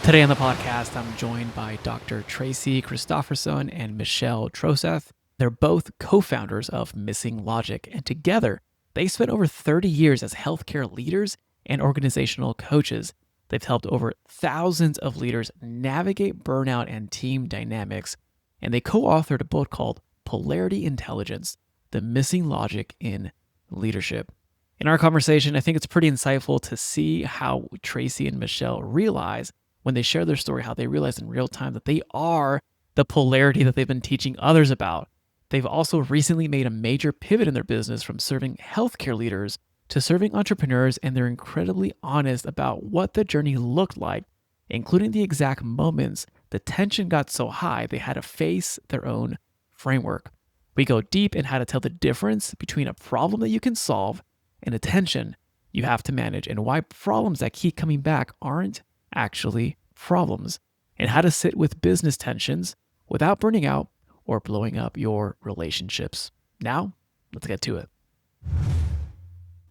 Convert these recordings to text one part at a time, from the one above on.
Today on the podcast, I'm joined by Dr. Tracy Christopherson and Michelle Troseth. They're both co-founders of Missing Logic, and together, they spent over 30 years as healthcare leaders and organizational coaches. They've helped over thousands of leaders navigate burnout and team dynamics, and they co-authored a book called Polarity Intelligence, The Missing Logic in Leadership. In our conversation, I think it's pretty insightful to see how Tracy and Michelle realize when they share their story, how they realize in real time that they are the polarity that they've been teaching others about. They've also recently made a major pivot in their business from serving healthcare leaders to serving entrepreneurs, and they're incredibly honest about what the journey looked like, including the exact moments the tension got so high they had to face their own framework. We go deep in how to tell the difference between a problem that you can solve and a tension you have to manage, and why problems that keep coming back aren't actually problems, and how to sit with business tensions without burning out or blowing up your relationships. Now, let's get to it.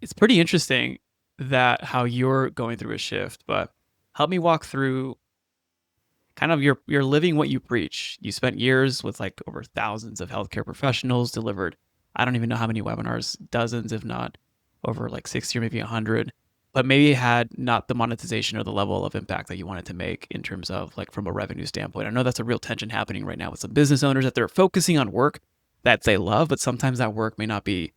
It's pretty interesting that how you're going through a shift, but help me walk through kind of you're living what you preach. You spent years with like over thousands of healthcare professionals, delivered I don't even know how many webinars, dozens if not over like 60 or maybe 100. But maybe had not the monetization or the level of impact that you wanted to make in terms of like from a revenue standpoint. I know that's a real tension happening right now with some business owners, that they're focusing on work that they love, but sometimes that work may not be,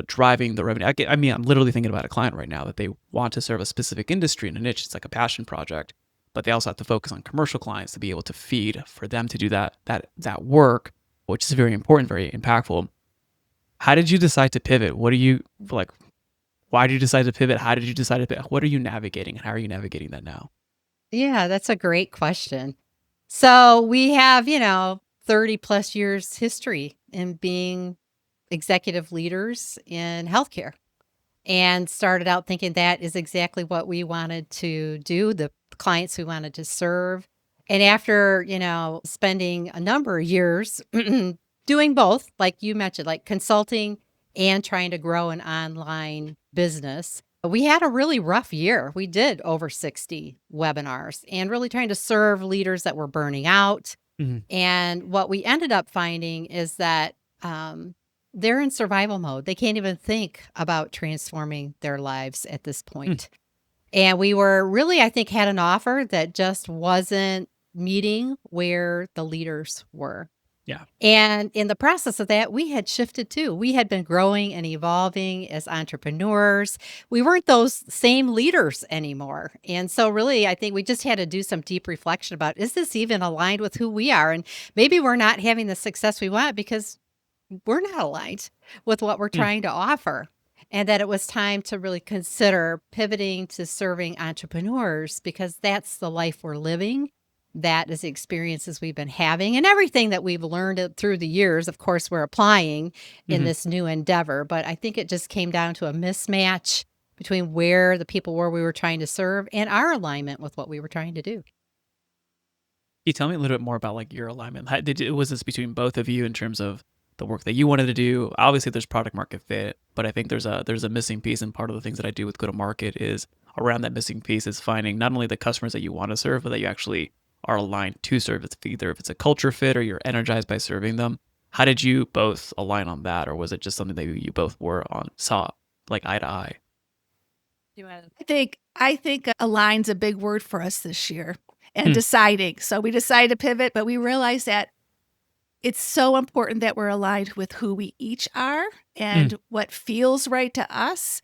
driving the revenue. I'm literally thinking about a client right now that they want to serve a specific industry and a niche. It's like a passion project, but they also have to focus on commercial clients to be able to feed for them to do that work, which is very important, very impactful. How did you decide to pivot? What do you like? Why did you decide to pivot? How did you decide to pivot? What are you navigating, and how are you navigating that now? Yeah, that's a great question. So we have, 30 plus years history in being executive leaders in healthcare, and started out thinking that is exactly what we wanted to do, the clients we wanted to serve. And after, spending a number of years doing both, like you mentioned, like consulting and trying to grow an online business, we had a really rough year. We did over 60 webinars and really trying to serve leaders that were burning out. Mhm. And what we ended up finding is that they're in survival mode. They can't even think about transforming their lives at this Mm. point. And we were really, I think, had an offer that just wasn't meeting where the leaders were. Yeah. And in the process of that, we had shifted too. We had been growing and evolving as entrepreneurs. We weren't those same leaders anymore. And so, really, I think we just had to do some deep reflection about, is this even aligned with who we are? And maybe we're not having the success we want because we're not aligned with what we're Mm. trying to offer. And that it was time to really consider pivoting to serving entrepreneurs, because that's the life we're living. That is the experiences we've been having, and everything that we've learned through the years, of course, we're applying in Mhm. this new endeavor. But I think it just came down to a mismatch between where the people were we were trying to serve and our alignment with what we were trying to do. Can you tell me a little bit more about like your alignment? Was this between both of you in terms of the work that you wanted to do? Obviously, there's product market fit, but I think there's a missing piece, and part of the things that I do with go to market is around that missing piece is finding not only the customers that you want to serve, but that you actually are aligned to serve. It's either if it's a culture fit or you're energized by serving them. How did you both align on that, or was it just something that you both were on saw like eye to eye? I think align's a big word for us this year, and Hmm. deciding. So we decided to pivot, but we realized that it's so important that we're aligned with who we each are Mm. and what feels right to us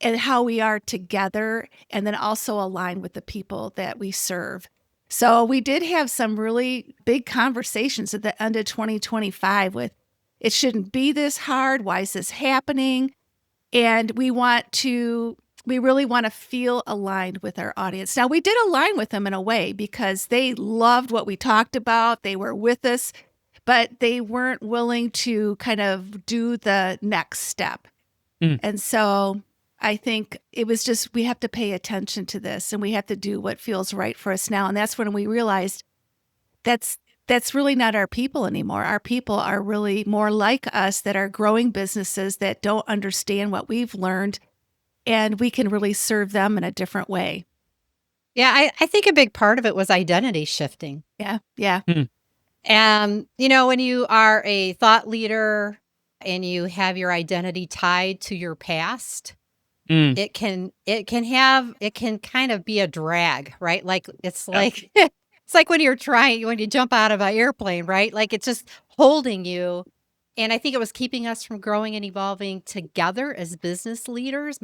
and how we are together, and then also align with the people that we serve. So we did have some really big conversations at the end of 2025 with, it shouldn't be this hard. Why is this happening? And we really want to feel aligned with our audience. Now, we did align with them in a way because they loved what we talked about. They were with us, but they weren't willing to kind of do the next step. Mm. And so I think it was just, we have to pay attention to this and we have to do what feels right for us now. And that's when we realized that's really not our people anymore. Our people are really more like us, that are growing businesses that don't understand what we've learned, and we can really serve them in a different way. Yeah, I think a big part of it was identity shifting. Yeah. Yeah. Hmm. And, when you are a thought leader and you have your identity tied to your past, Mm. it can kind of be a drag, right? Like it's Yep. like it's like when you jump out of an airplane, right? Like it's just holding you. And I think it was keeping us from growing and evolving together as business leaders.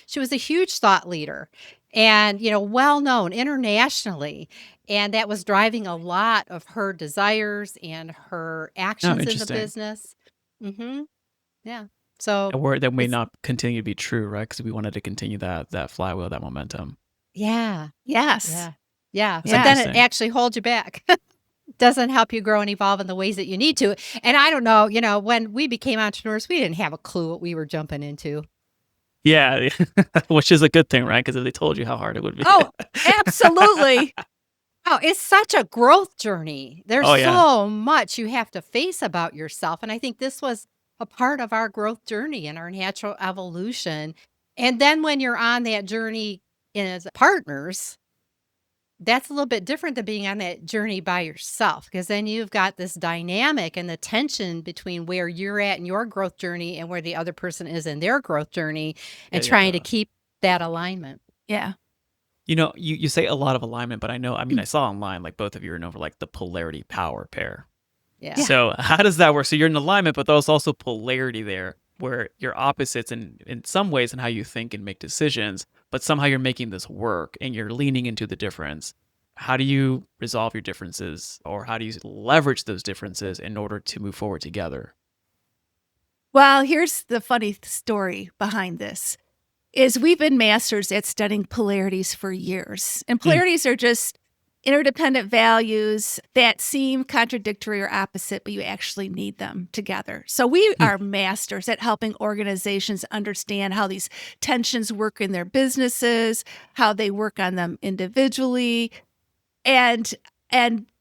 She was a huge thought leader and, well known internationally. And that was driving a lot of her desires and her Oh, actions in the interesting. business. Mm-hmm. Yeah. So A word that may it's, not continue to be true, right? Because we wanted to continue that flywheel, that momentum. yeah. Yes. Yeah. Yeah. That's But then Yeah. it interesting. actually holds you back. Doesn't help you grow and evolve in the ways that you need to. And I don't know, when we became entrepreneurs, we didn't have a clue what we were jumping into. Yeah, which is a good thing, right? Because if they told you how hard it would be. Oh, absolutely. Oh, it's such a growth journey. There's Oh yeah, so much you have to face about yourself. And I think this was a part of our growth journey and our natural evolution. And then when you're on that journey as partners, that's a little bit different than being on that journey by yourself, because then you've got this dynamic and the tension between where you're at in your growth journey and where the other person is in their growth journey yeah, and yeah. trying to keep that alignment. Yeah. You say a lot of alignment, but I mean, I saw online like both of you are known for like the polarity power pair. Yeah. Yeah. So how does that work? So you're in alignment, but there's also polarity there, where you're opposites in some ways in how you think and make decisions, but somehow you're making this work and you're leaning into the difference. How do you resolve your differences, or how do you leverage those differences in order to move forward together? Well, here's the funny story behind this is we've been masters at studying polarities for years. And Mm. polarities are just interdependent values that seem contradictory or opposite, but you actually need them together. So we Mm. are masters at helping organizations understand how these tensions work in their businesses, how they work on them individually. And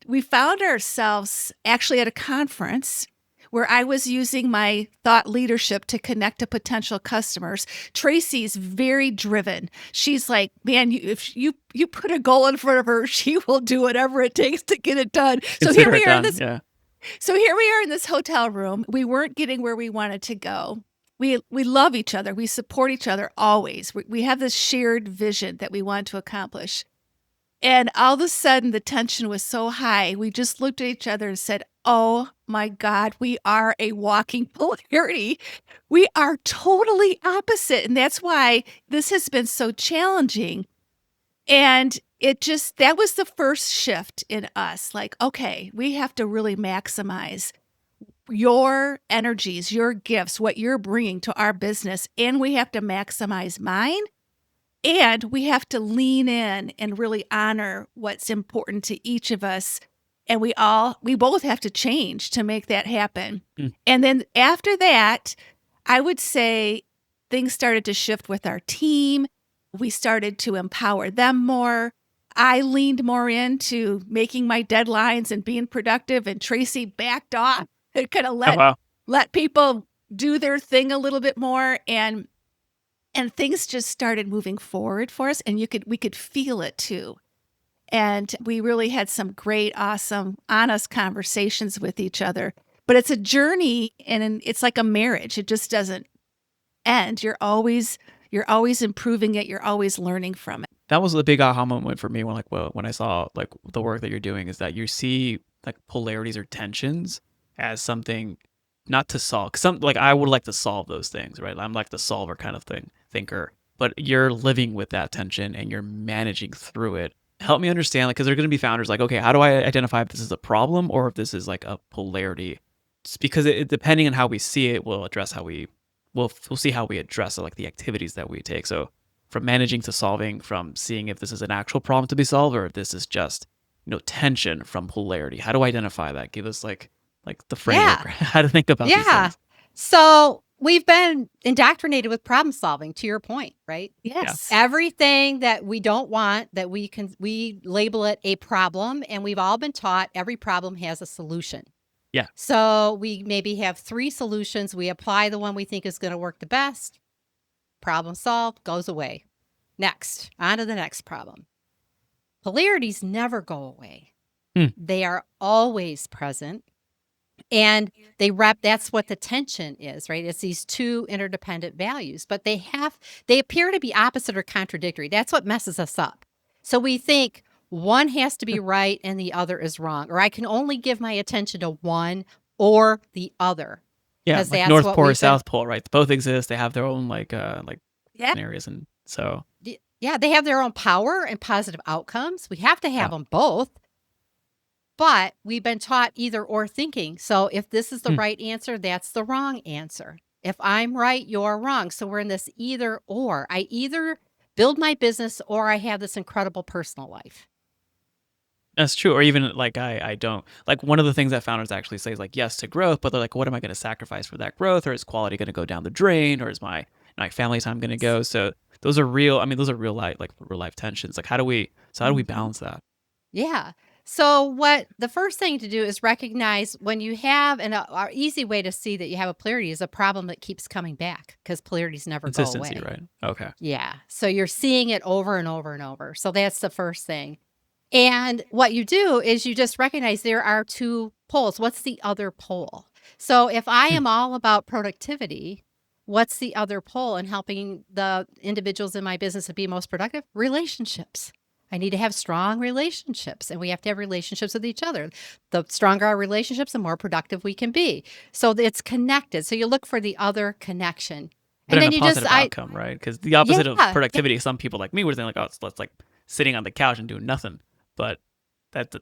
we found ourselves actually at a conference where I was using my thought leadership to connect to potential customers. Tracy's very driven. She's like, man, if you put a goal in front of her, she will do whatever it takes to get it done. So here Consider we it are in done. this. Yeah. So here we are in this hotel room. We weren't getting where we wanted to go. We love each other. We support each other always. We have this shared vision that we want to accomplish. And all of a sudden, the tension was so high. We just looked at each other and said, oh my God, we are a walking polarity. We are totally opposite. And that's why this has been so challenging. And that was the first shift in us. Like, okay, we have to really maximize your energies, your gifts, what you're bringing to our business. And we have to maximize mine. And we have to lean in and really honor what's important to each of us. And we both have to change to make that happen. Mm. And then after that, I would say things started to shift with our team. We started to empower them more. I leaned more into making my deadlines and being productive, and Tracy backed off and kind of Oh wow. let people do their thing a little bit more. And things just started moving forward for us, and we could feel it too. And we really had some great, awesome, honest conversations with each other. But it's a journey, and it's like a marriage. It just doesn't end. You're always improving it. You're always learning from it. That was the big aha moment for me when I saw like the work that you're doing, is that you see like polarities or tensions as something not to solve. 'Cause I would like to solve those things, right? I'm like the solver kind of thinker, but you're living with that tension and you're managing through it. Help me understand, like, because there are going to be founders like, okay, how do I identify if this is a problem or if this is like a polarity? It's because depending on how we see it, will address how we'll see how we address it, like the activities that we take. So from managing to solving, from seeing if this is an actual problem to be solved or if this is just tension from polarity. How do I identify that? Give us like the framework, Yeah. how to think about these Yeah. things. So we've been indoctrinated with problem solving, to your point, right? Yes. Everything that we don't want, that we label it a problem, and we've all been taught every problem has a solution. Yeah. So we maybe have 3 solutions. We apply the one we think is going to work the best. Problem solved, goes away. Next, on to the next problem. Polarities never go away. Hmm. They are always present. And that's what the tension is, right? It's these two interdependent values, but they appear to be opposite or contradictory. That's what messes us up. So we think one has to be right and the other is wrong, or I can only give my attention to one or the other. Yeah, Because like that's North what Pole or we've been, South Pole, right? Both exist. They have their own like Yeah. areas, and so yeah, they have their own power and positive outcomes. We have to have yeah. them both. But we've been taught either or thinking. So if this is the Hmm. right answer, that's the wrong answer. If I'm right, you're wrong. So we're in this either or. I either build my business or I have this incredible personal life. That's true. Or even like I don't like one of the things that founders actually say is like yes to growth, but they're like, what am I going to sacrifice for that growth? Or is quality going to go down the drain? Or is my family time going to go? So those are real. I mean, those are real life tensions. Like how do we Mhm. balance that? Yeah. So what the first thing to do is recognize when you have our easy way to see that you have a polarity is a problem that keeps coming back because polarities never go Consistency, away. right? Okay. Yeah. So you're seeing it over and over and over. So that's the first thing. And what you do is you just recognize there are two poles. What's the other pole? So if I Hmm. am all about productivity, what's the other pole in helping the individuals in my business to be most productive? Relationships. I need to have strong relationships, and we have to have relationships with each other. The stronger our relationships, the more productive we can be. So it's connected. So you look for the other connection. But And in then a positive outcome, right? Because the opposite of yeah, productivity, some people like me were thinking like, oh, it's like sitting on the couch and doing nothing. But that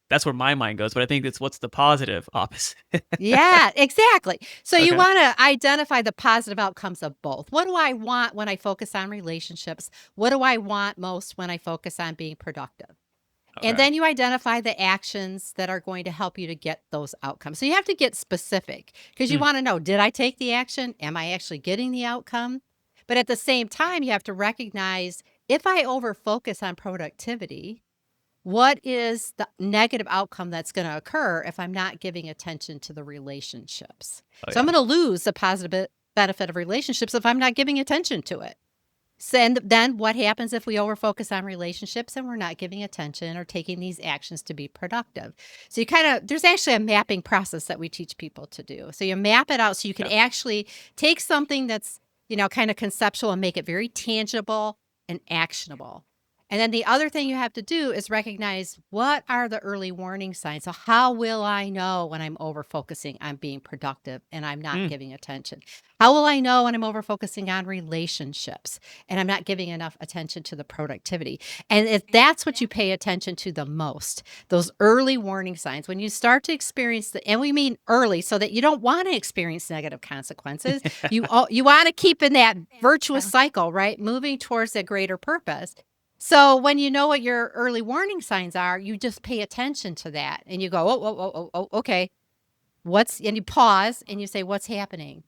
that's where my mind goes. But I think it's what's the positive opposite. yeah, exactly. So you Okay. want to identify the positive outcomes of both. What do I want when I focus on relationships? What do I want most when I focus on being productive? And Okay. then you identify the actions that are going to help you to get those outcomes. So you have to get specific because you Hmm. want to know, did I take the action? Am I actually getting the outcome? But at the same time, you have to recognize if I over focus on productivity, what is the negative outcome that's going to occur if I'm not giving attention to the relationships? Oh So I'm yeah. going to lose the positive benefit of relationships if I'm not giving attention to it. So, and then what happens if we over focus on relationships and we're not giving attention or taking these actions to be productive? So you there's actually a mapping process that we teach people to do. So you map it out so you can Yeah. actually take something that's, kind of conceptual and make it very tangible and actionable. And then the other thing you have to do is recognize what are the early warning signs. So how will I know when I'm over focusing on being productive and I'm not Hmm. giving attention? How will I know when I'm over focusing on relationships and I'm not giving enough attention to the productivity? And if that's what you pay attention to the most, those early warning signs, when you start to experience and we mean early so that you don't want to experience negative consequences. You want to keep in that virtuous cycle, right? Moving towards a greater purpose. So when you know what your early warning signs are, you just pay attention to that and you go, okay. And you pause and you say, what's happening?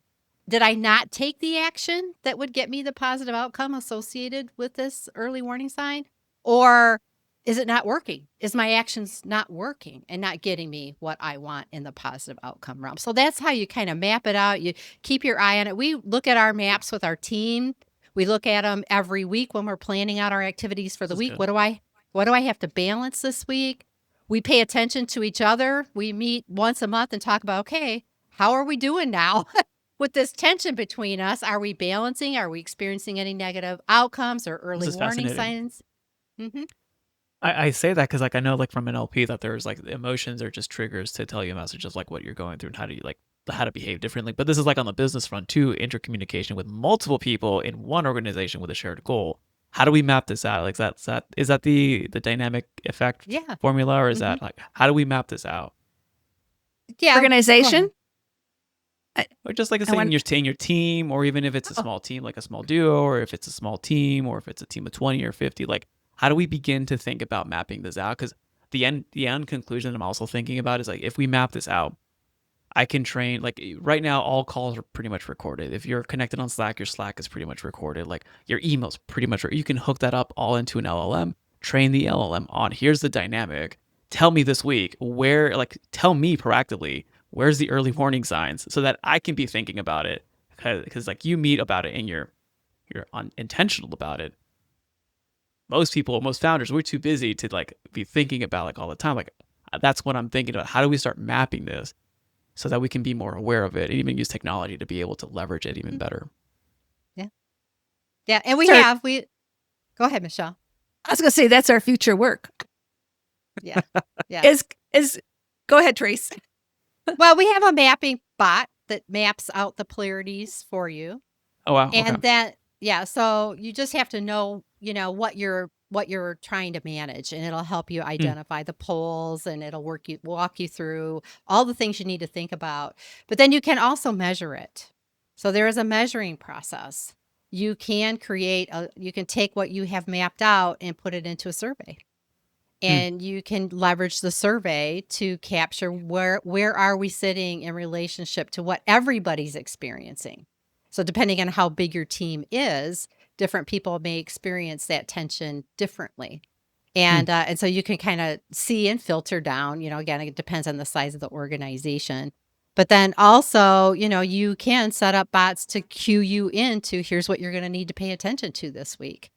Did I not take the action that would get me the positive outcome associated with this early warning sign? Or is it not working? Is my actions not working and not getting me what I want in the positive outcome realm? So that's how you kind of map it out. You keep your eye on it. We look at our maps with our team. We look at them every week when we're planning out our activities for This the is week. good. What do I have to balance this week? We pay attention to each other. We meet once a month and talk about, okay, how are we doing now? With this tension between us, are we balancing? Are we experiencing any negative outcomes or This early is warning fascinating. signs? Hmm. I say that because like I know like from NLP that there's like emotions are just triggers to tell you a message of like what you're going through and how do you like how to behave differently. But this is like on the business front too, intercommunication with multiple people in one organization with a shared goal. How do we map this out? Like is that the dynamic effect Yeah. formula, or is Hmm. that like how do we map this out? Yeah. Go Organization. ahead. Or just like I saying want. your team, or even if it's a Oh, small team, like a small duo, or if it's a small team, or if it's a team of 20 or 50, like how do we begin to think about mapping this out? Because the end conclusion I'm also thinking about is like if we map this out, I can train like right now all calls are pretty much recorded. If you're connected on Slack, your Slack is pretty much recorded. Like your emails pretty much you can hook that up all into an LLM, train the LLM on here's the dynamic. Tell me this week where like tell me proactively where's the early warning signs so that I can be thinking about it because like you meet about it and you're intentional about it. most people, most founders, we're too busy to like be thinking about like all the time. Like that's what I'm thinking about. How do we start mapping this so that we can be more aware of it and even use technology to be able to leverage it even better? Yeah. Yeah. And we go ahead, Michelle. I was going to say that's our future work. Yeah. Yeah. Go ahead, Trace. Well, we have a mapping bot that maps out the polarities for you. Oh, wow. And Okay. so you just have to know, what you're trying to manage, and it'll help you identify the poles, and it'll walk you through all the things you need to think about. But then you can also measure it. So there is a measuring process. You can you can take what you have mapped out and put it into a survey. And you can leverage the survey to capture where are we sitting in relationship to what everybody's experiencing. So depending on how big your team is, different people may experience that tension differently. And so you can kind of see and filter down, again, it depends on the size of the organization. But then also, you can set up bots to cue you into here's what you're going to need to pay attention to this week.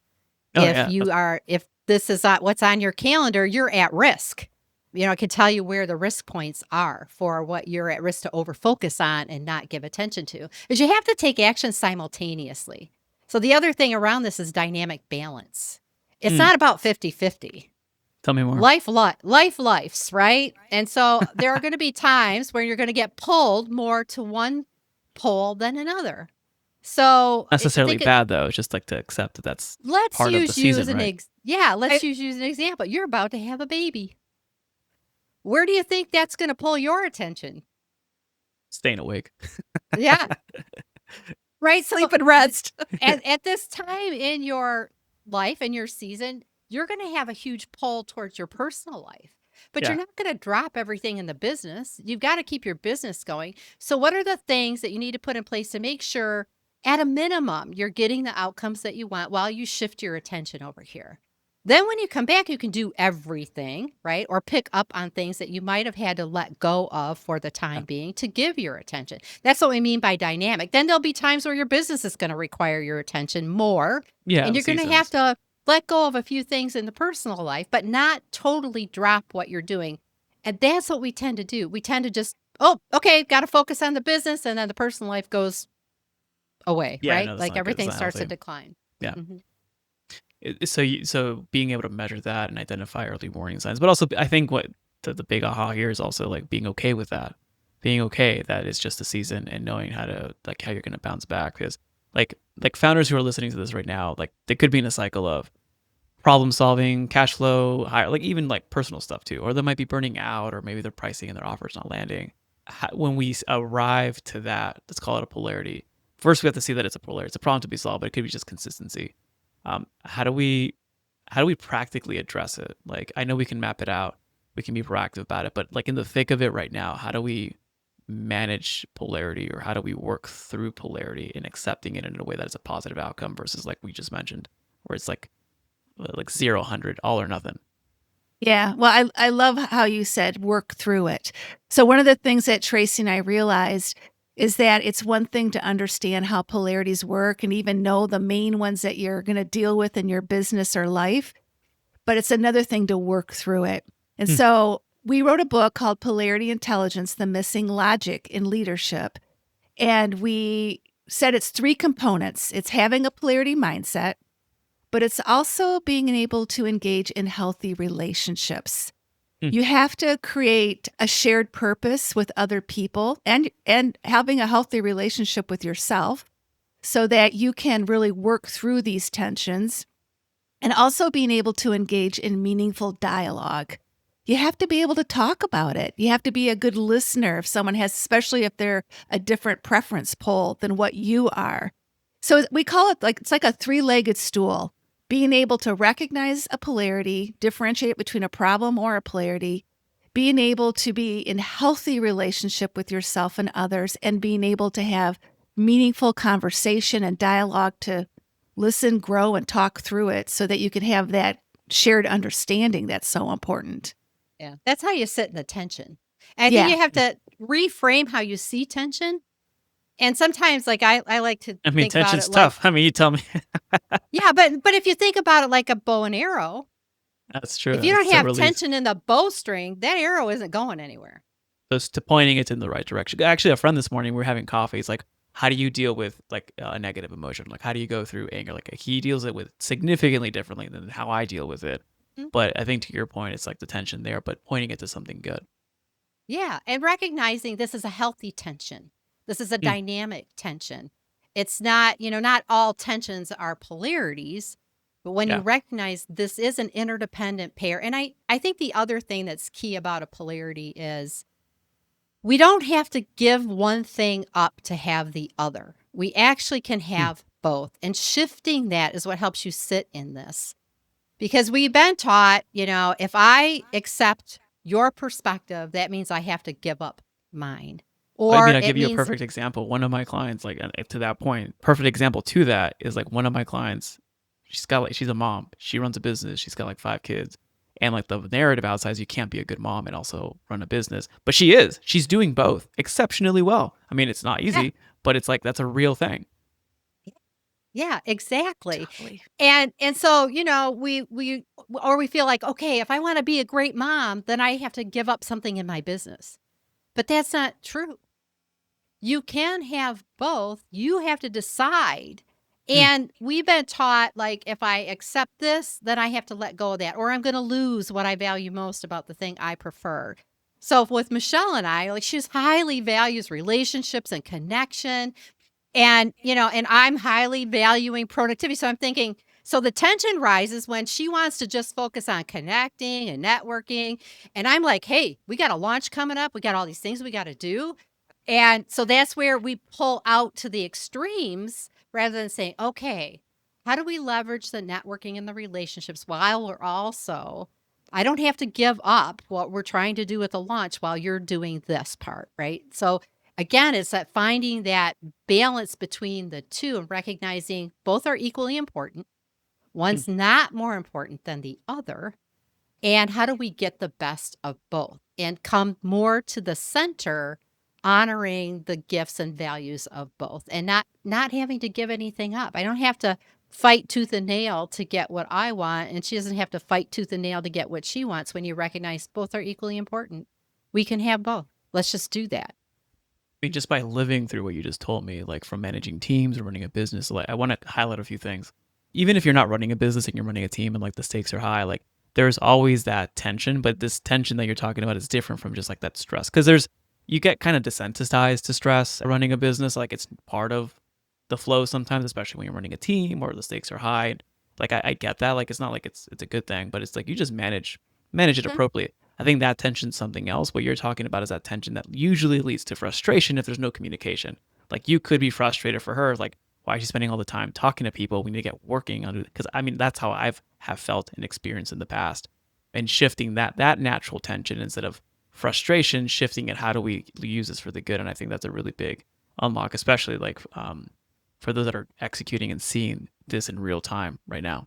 Oh, yeah. If this is what's on your calendar, you're at risk. It can tell you where the risk points are for what you're at risk to overfocus on and not give attention to. Is you have to take action simultaneously. So the other thing around this is dynamic balance. It's not about 50-50. Tell me more. Life's, right? And so there are going to be times where you're going to get pulled more to one pole than another. So Not necessarily bad though. It's just like to accept that that's part of the season, right? Let's use you as an example. You're about to have a baby. Where do you think that's going to pull your attention? Staying awake. Yeah. Right. Sleep and rest. at this time in your life and your season, you're going to have a huge pull towards your personal life. But you're not going to drop everything in the business. You've got to keep your business going. So what are the things that you need to put in place to make sure at a minimum you're getting the outcomes that you want while you shift your attention over here? Then when you come back, you can do everything, right? Or pick up on things that you might have had to let go of for the time being to give your attention. That's what we mean by dynamic. Then there'll be times where your business is going to require your attention more. Yeah. And you're going to have to let go of a few things in the personal life, but not totally drop what you're doing. And that's what we tend to do. We tend to just, okay, got to focus on the business, and then the personal life goes away, right? No, like everything starts to decline. Yeah. So being able to measure that and identify early warning signs, but also I think what the big aha here is also like being okay with that, being okay that it's just a season and knowing how you're going to bounce back. Because like founders who are listening to this right now, like they could be in a cycle of problem solving, cash flow, higher, like even like personal stuff too, or they might be burning out, or maybe their pricing and their offer's not landing. When we arrive to that, let's call it a polarity. First, we have to see that it's a polarity. It's a problem to be solved, but it could be just consistency. How do we practically address it? Like, I know we can map it out, we can be proactive about it, but like in the thick of it right now, how do we manage polarity, or how do we work through polarity and accepting it in a way that is a positive outcome versus like we just mentioned, where it's like 0, 100, all or nothing? Yeah. Well, I love how you said work through it. So one of the things that Tracy and I realized is that it's one thing to understand how polarities work and even know the main ones that you're going to deal with in your business or life, but it's another thing to work through it. And so we wrote a book called Polarity Intelligence, The Missing Logic in Leadership. And we said it's 3 components. It's having a polarity mindset, but it's also being able to engage in healthy relationships. You have to create a shared purpose with other people and having a healthy relationship with yourself so that you can really work through these tensions, and also being able to engage in meaningful dialogue. You have to be able to talk about it. You have to be a good listener if someone has, especially if they're a different preference pole than what you are. So we call it it's like a 3-legged stool. Being able to recognize a polarity, differentiate between a problem or a polarity, being able to be in healthy relationship with yourself and others, and being able to have meaningful conversation and dialogue to listen, grow, and talk through it so that you can have that shared understanding that's so important. Yeah. That's how you sit in the tension. And I think you have to reframe how you see tension. And sometimes, like, I like to I mean, think about tension's it like, tough. I mean, you tell me. yeah, but if you think about it like a bow and arrow, That's true. if you It's don't a have release. tension in the bowstring, that arrow isn't going anywhere. Just to pointing it in the right direction. Actually, a friend this morning, we were having coffee. He's like, how do you deal with like a negative emotion? Like, how do you go through anger? Like, he deals it with significantly differently than how I deal with it. Mm. But I think to your point, it's like the tension there, but pointing it to something good. Yeah, and recognizing this is a healthy tension. This is a Mm. dynamic tension. It's not, not all tensions are polarities, but when you Yeah. recognize this is an interdependent pair. And I think the other thing that's key about a polarity is we don't have to give one thing up to have the other. We actually can have both. And shifting that is what helps you sit in this. Because we've been taught, if I accept your perspective, that means I have to give up mine. I mean, Or I'll it give you a means, perfect example. One of my clients, like to that point, perfect example to that is like one of my clients, she's a mom. She runs a business. She's got like 5 kids. And like the narrative outside is you can't be a good mom and also run a business. But she is. She's doing both exceptionally well. I mean, it's not easy, but it's like that's a real thing. yeah, exactly. Totally. And so, we feel like, okay, if I want to be a great mom, then I have to give up something in my business. But that's not true. You can have both. You have to decide. And we've been taught, like, if I accept this, then I have to let go of that, or I'm going to lose what I value most about the thing I prefer. So with Michelle and I, like, she highly values relationships and connection. And, and I'm highly valuing productivity. So I'm thinking, so the tension rises when she wants to just focus on connecting and networking. And I'm like, hey, we got a launch coming up. We got all these things we got to do. And so that's where we pull out to the extremes rather than saying, okay, how do we leverage the networking and the relationships while we're also, I don't have to give up what we're trying to do with the launch while you're doing this part, right? So again, it's that finding that balance between the two and recognizing both are equally important. One's not more important than the other. And how do we get the best of both and come more to the center, honoring the gifts and values of both and not having to give anything up. I don't have to fight tooth and nail to get what I want, and she doesn't have to fight tooth and nail to get what she wants. When you recognize both are equally important, we can have both. Let's just do that. I mean, just by living through what you just told me, like from managing teams or running a business, like I want to highlight a few things. Even if you're not running a business and you're running a team and like the stakes are high, like there's always that tension, but this tension that you're talking about is different from just like that stress. Because you get kind of desensitized to stress running a business. Like it's part of the flow sometimes, especially when you're running a team or the stakes are high. Like I get that. Like it's not like it's a good thing, but it's like you just manage it appropriately. I think that tension's something else. What you're talking about is that tension that usually leads to frustration if there's no communication. Like you could be frustrated for her, like why is she spending all the time talking to people? We need to get working on it. Because I mean, that's how have felt and experienced in the past. And shifting that natural tension instead of frustration, shifting it, how do we use this for the good? And I think that's a really big unlock, especially like for those that are executing and seeing this in real time right now.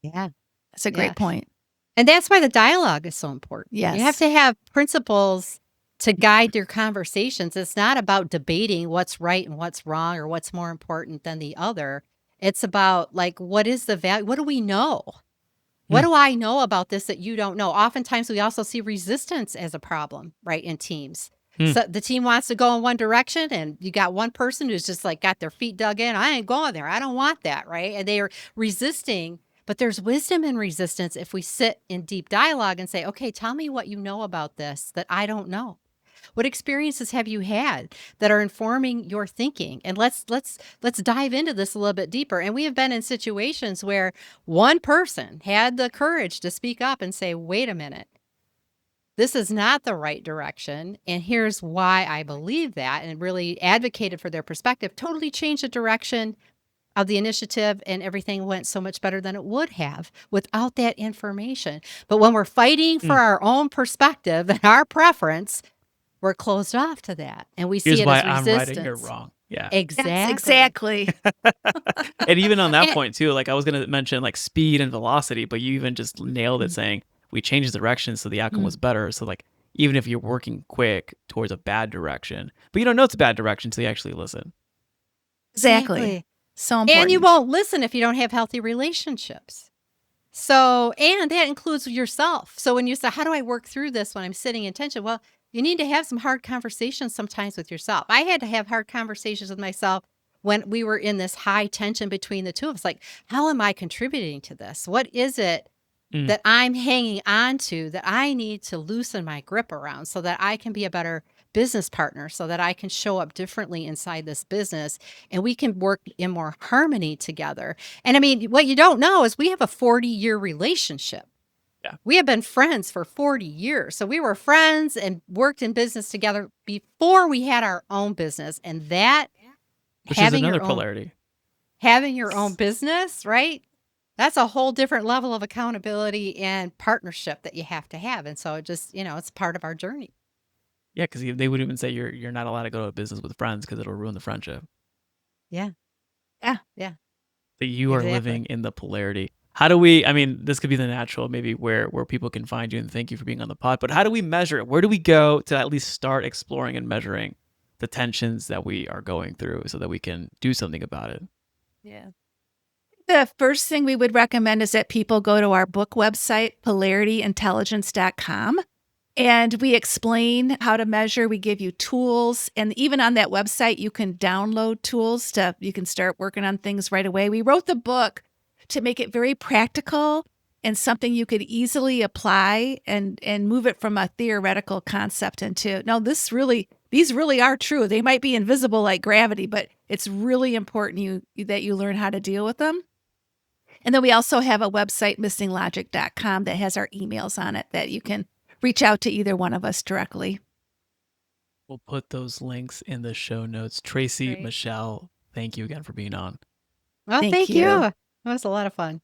Yeah. That's a great point. And that's why the dialogue is so important. Yes. You have to have principles to guide your conversations. It's not about debating what's right and what's wrong or what's more important than the other. It's about like, what is the value? What do we know? What do I know about this that you don't know? Oftentimes we also see resistance as a problem, right, in teams. So the team wants to go in one direction and you got one person who's just like got their feet dug in. I ain't going there. I don't want that, right? And they are resisting. But there's wisdom in resistance if we sit in deep dialogue and say, okay, tell me what you know about this that I don't know. What experiences have you had that are informing your thinking? And let's dive into this a little bit deeper. And we have been in situations where one person had the courage to speak up and say, wait a minute, this is not the right direction. And here's why I believe that, and really advocated for their perspective, totally changed the direction of the initiative, and everything went so much better than it would have without that information. But when we're fighting for our own perspective and our preference, we're closed off to that. And we see Here's it why as I'm resistance. right and you're wrong. Yeah. Exactly. Yes, exactly. And even on that point too, like I was going to mention like speed and velocity, but you even just nailed it saying we changed direction so the outcome was better. So like even if you're working quick towards a bad direction. But you don't know it's a bad direction until you actually listen. Exactly. So important. And you won't listen if you don't have healthy relationships. So, and that includes yourself. So when you say, how do I work through this when I'm sitting in tension? Well, you need to have some hard conversations sometimes with yourself. I had to have hard conversations with myself when we were in this high tension between the two of us. Like, how am I contributing to this? What is it that I'm hanging on to that I need to loosen my grip around so that I can be a better business partner, so that I can show up differently inside this business and we can work in more harmony together. And I mean, what you don't know is we have a 40-year relationship. Yeah. We have been friends for 40 years. So we were friends and worked in business together before we had our own business. And that, Which is another polarity. Having your own business, right? That's a whole different level of accountability and partnership that you have to have. And so it just, it's part of our journey. Yeah, because they would even say you're not allowed to go to a business with friends because it'll ruin the friendship. Yeah. Yeah. Yeah. That you are living in the polarity. How do we, I mean, this could be the natural, maybe where people can find you, and thank you for being on the pod, but how do we measure it? Where do we go to at least start exploring and measuring the tensions that we are going through so that we can do something about it? Yeah. The first thing we would recommend is that people go to our book website, polarityintelligence.com. And we explain how to measure. We give you tools. And even on that website, you can download tools you can start working on things right away. We wrote the book to make it very practical and something you could easily apply and move it from a theoretical concept into, no, these really are true. They might be invisible like gravity, but it's really important that you learn how to deal with them. And then we also have a website, missinglogic.com, that has our emails on it that you can reach out to either one of us directly. We'll put those links in the show notes. Tracy, Great. Michelle, thank you again for being on. Well, thank you. That was a lot of fun.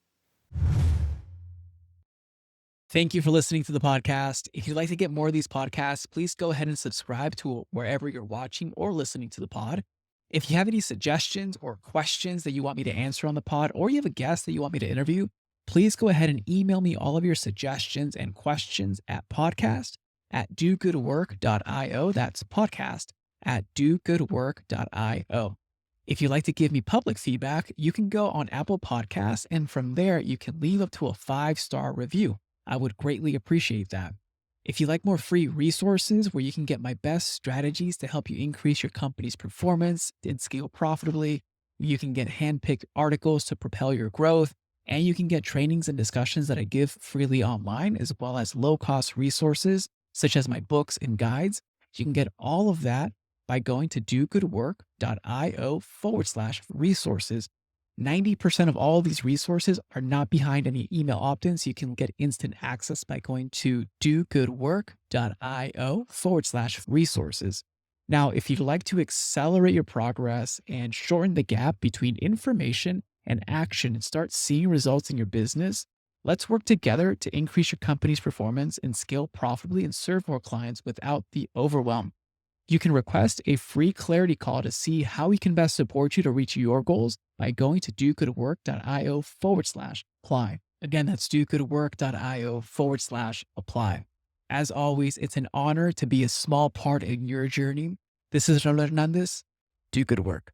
Thank you for listening to the podcast. If you'd like to get more of these podcasts, please go ahead and subscribe to wherever you're watching or listening to the pod. If you have any suggestions or questions that you want me to answer on the pod, or you have a guest that you want me to interview, please go ahead and email me all of your suggestions and questions at podcast@dogoodwork.io. That's podcast@dogoodwork.io. If you'd like to give me public feedback, you can go on Apple Podcasts, and from there, you can leave up to a 5-star review. I would greatly appreciate that. If you like more free resources where you can get my best strategies to help you increase your company's performance and scale profitably, you can get handpicked articles to propel your growth, and you can get trainings and discussions that I give freely online, as well as low-cost resources such as my books and guides. You can get all of that by going to dogoodwork.io/resources. 90% of all these resources are not behind any email opt-ins. You can get instant access by going to dogoodwork.io/resources. Now, if you'd like to accelerate your progress and shorten the gap between information and action and start seeing results in your business, let's work together to increase your company's performance and scale profitably and serve more clients without the overwhelm. You can request a free clarity call to see how we can best support you to reach your goals by going to dogoodwork.io/apply. Again, that's dogoodwork.io/apply. As always, it's an honor to be a small part in your journey. This is Raul Hernandez. Do good work.